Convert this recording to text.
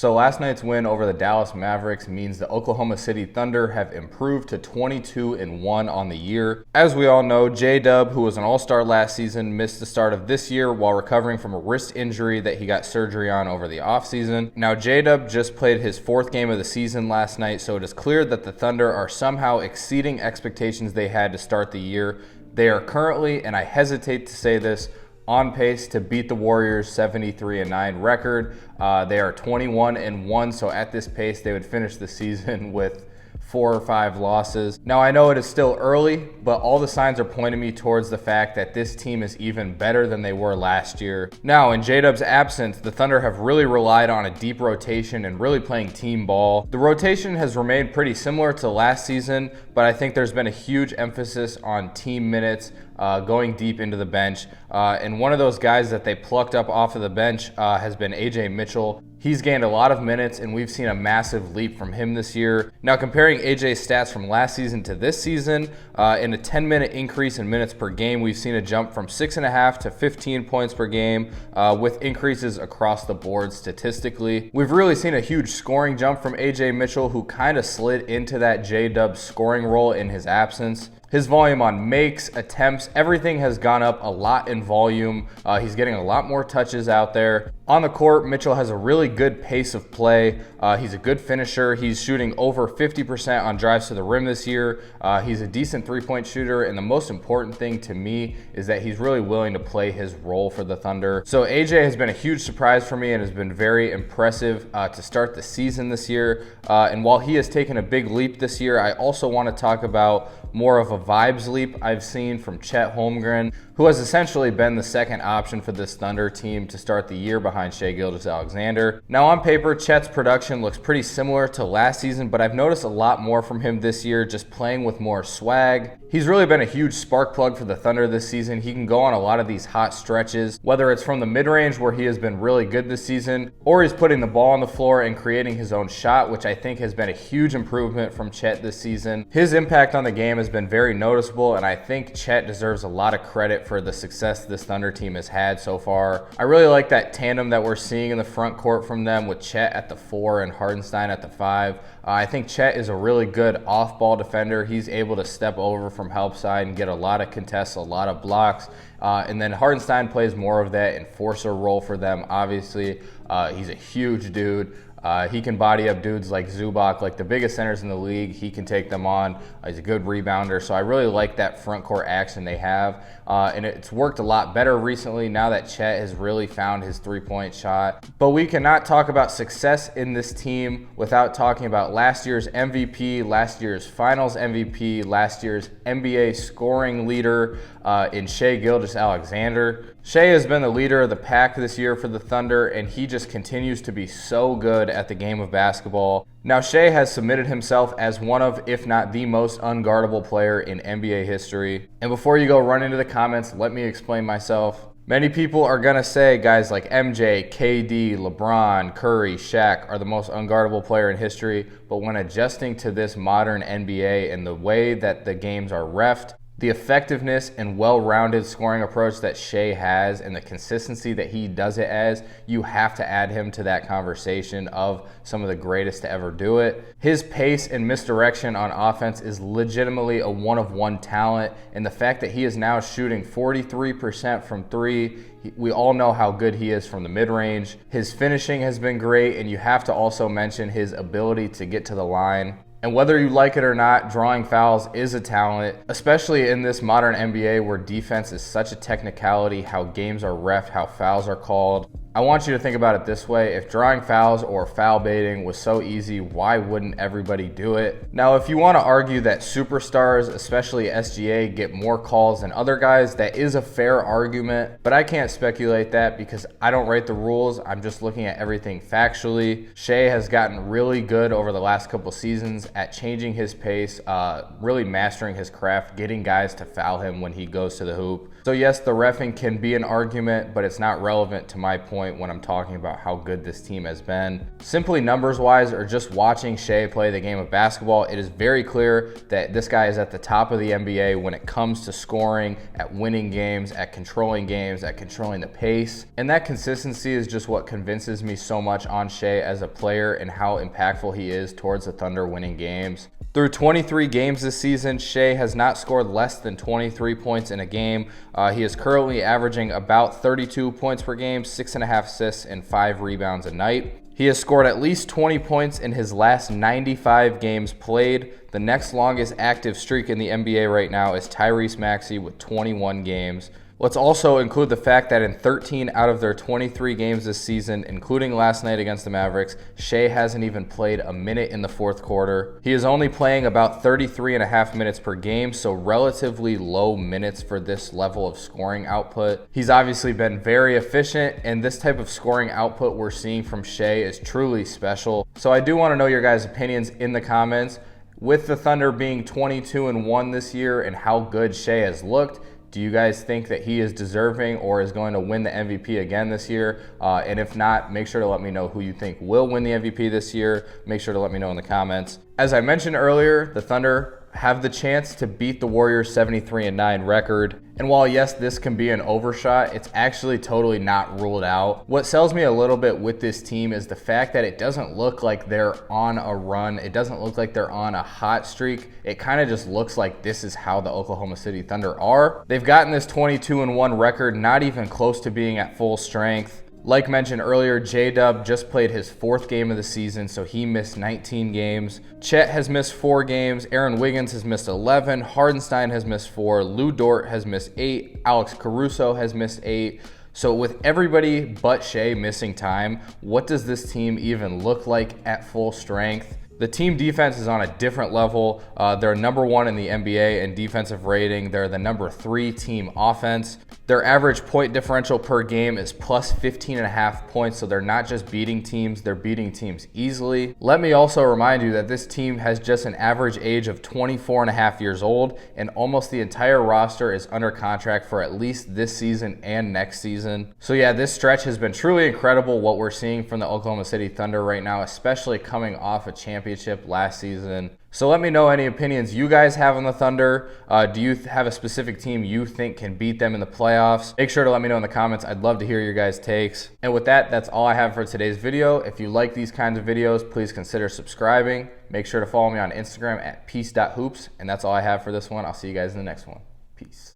So last night's win over the Dallas Mavericks means the Oklahoma City Thunder have improved to 22-1 on the year. As we all know, J-Dub, who was an all-star last season, missed the start of this year while recovering from a wrist injury that he got surgery on over the offseason. Now, J-Dub just played his fourth game of the season last night, so it is clear that the Thunder are somehow exceeding expectations they had to start the year. They are currently, and I hesitate to say this, on pace to beat the Warriors' 73-9 record. They are 21-1, so at this pace, they would finish the season with 4 or 5 losses. Now, I know it is still early, but all the signs are pointing me towards the fact that this team is even better than they were last year. Now, in J-Dub's absence, the Thunder have really relied on a deep rotation and really playing team ball. The rotation has remained pretty similar to last season, but I think there's been a huge emphasis on team minutes, going deep into the bench. And one of those guys that they plucked up off of the bench has been AJ Mitchell. He's gained a lot of minutes, and we've seen a massive leap from him this year. Now, comparing AJ's stats from last season to this season, in a 10-minute increase in minutes per game, we've seen a jump from 6.5 to 15 points per game, with increases across the board statistically. We've really seen a huge scoring jump from AJ Mitchell, who kind of slid into that J-Dub scoring role in his absence. His volume on makes, attempts, everything has gone up a lot in volume. He's getting a lot more touches out there. On the court, Mitchell has a really good pace of play. He's a good finisher. He's shooting over 50% on drives to the rim this year. He's a decent three-point shooter, and the most important thing to me is that he's really willing to play his role for the Thunder. So AJ has been a huge surprise for me and has been very impressive to start the season this year. And while he has taken a big leap this year, I also want to talk about more of a vibes leap I've seen from Chet Holmgren, who has essentially been the second option for this Thunder team to start the year behind Shai Gilgeous-Alexander. Now, on paper, Chet's production looks pretty similar to last season, but I've noticed a lot more from him this year, just playing with more swag. He's really been a huge spark plug for the Thunder this season. He can go on a lot of these hot stretches, whether it's from the mid-range where he has been really good this season, or he's putting the ball on the floor and creating his own shot, which I think has been a huge improvement from Chet this season. His impact on the game has been very noticeable, and I think Chet deserves a lot of credit for the success this Thunder team has had so far. I really like that tandem that we're seeing in the front court from them, with Chet at the 4 and Hartenstein at the 5. I think Chet is a really good off-ball defender. He's able to step over from help side and get a lot of contests, a lot of blocks. And then Hartenstein plays more of that enforcer role for them, obviously. He's a huge dude. He can body up dudes like Zubac, like the biggest centers in the league. He can take them on. He's a good rebounder. So I really like that front court action they have. And it's worked a lot better recently now that Chet has really found his three-point shot. But we cannot talk about success in this team without talking about last year's MVP, last year's Finals MVP, last year's NBA scoring leader in Shai Gilgeous-Alexander. Shai has been the leader of the pack this year for the Thunder, and he just continues to be so good at the game of basketball. Now, Shai has submitted himself as one of, if not the most unguardable player in NBA history. And before you go run into the comments, let me explain myself. Many people are going to say guys like MJ, KD, LeBron, Curry, Shaq are the most unguardable player in history, but when adjusting to this modern NBA and the way that the games are reffed, the effectiveness and well-rounded scoring approach that Shai has and the consistency that he does it as, you have to add him to that conversation of some of the greatest to ever do it. His pace and misdirection on offense is legitimately a one-of-one talent, and the fact that he is now shooting 43% from 3, we all know how good he is from the mid-range. His finishing has been great, and you have to also mention his ability to get to the line. And whether you like it or not, drawing fouls is a talent, especially in this modern NBA where defense is such a technicality, how games are reffed, how fouls are called. I want you to think about it this way. If drawing fouls or foul baiting was so easy, why wouldn't everybody do it? Now, if you want to argue that superstars, especially SGA, get more calls than other guys, that is a fair argument, but I can't speculate that because I don't write the rules. I'm just looking at everything factually. Shai has gotten really good over the last couple seasons at changing his pace, really mastering his craft, getting guys to foul him when he goes to the hoop. So yes, the reffing can be an argument, but it's not relevant to my point point when I'm talking about how good this team has been. Simply numbers-wise, or just watching Shai play the game of basketball, it is very clear that this guy is at the top of the NBA when it comes to scoring, at winning games, at controlling the pace. And that consistency is just what convinces me so much on Shai as a player and how impactful he is towards the Thunder winning games. Through 23 games this season, Shai has not scored less than 23 points in a game. He is currently averaging about 32 points per game, 6.5 assists, and 5 rebounds a night. He has scored at least 20 points in his last 95 games played. The next longest active streak in the NBA right now is Tyrese Maxey with 21 games. Let's also include the fact that in 13 out of their 23 games this season, including last night against the Mavericks, Shai hasn't even played a minute in the fourth quarter. He is only playing about 33.5 minutes per game, so relatively low minutes for this level of scoring output. He's obviously been very efficient, and this type of scoring output we're seeing from Shai is truly special. So I do want to know your guys' opinions in the comments. With the Thunder being 22-1 this year and how good Shai has looked, do you guys think that he is deserving or is going to win the MVP again this year? And if not, make sure to let me know who you think will win the MVP this year. Make sure to let me know in the comments. As I mentioned earlier, the Thunder have the chance to beat the Warriors' 73-9 record. And while yes, this can be an overshot, it's actually totally not ruled out. What sells me a little bit with this team is the fact that it doesn't look like they're on a run. It doesn't look like they're on a hot streak. It kind of just looks like this is how the Oklahoma City Thunder are. They've gotten this 22-1 record, not even close to being at full strength. Like mentioned earlier, J-Dub just played his 4th game of the season, so he missed 19 games. Chet has missed 4 games. Aaron Wiggins has missed 11. Hardenstein has missed 4. Lou Dort has missed 8. Alex Caruso has missed 8. So with everybody but Shai missing time, what does this team even look like at full strength? The team defense is on a different level. They're number 1 in the NBA in defensive rating. They're the number 3 team offense. Their average point differential per game is plus 15.5 points, so they're not just beating teams, they're beating teams easily. Let me also remind you that this team has just an average age of 24.5 years old, and almost the entire roster is under contract for at least this season and next season. So yeah, this stretch has been truly incredible what we're seeing from the Oklahoma City Thunder right now, especially coming off a championship last season. So let me know any opinions you guys have on the Thunder. Do you have a specific team you think can beat them in the playoffs? Make sure to let me know in the comments. I'd love to hear your guys' takes. And with that, that's all I have for today's video. If you like these kinds of videos, please consider subscribing. Make sure to follow me on Instagram at peace.hoops. And that's all I have for this one. I'll see you guys in the next one. Peace.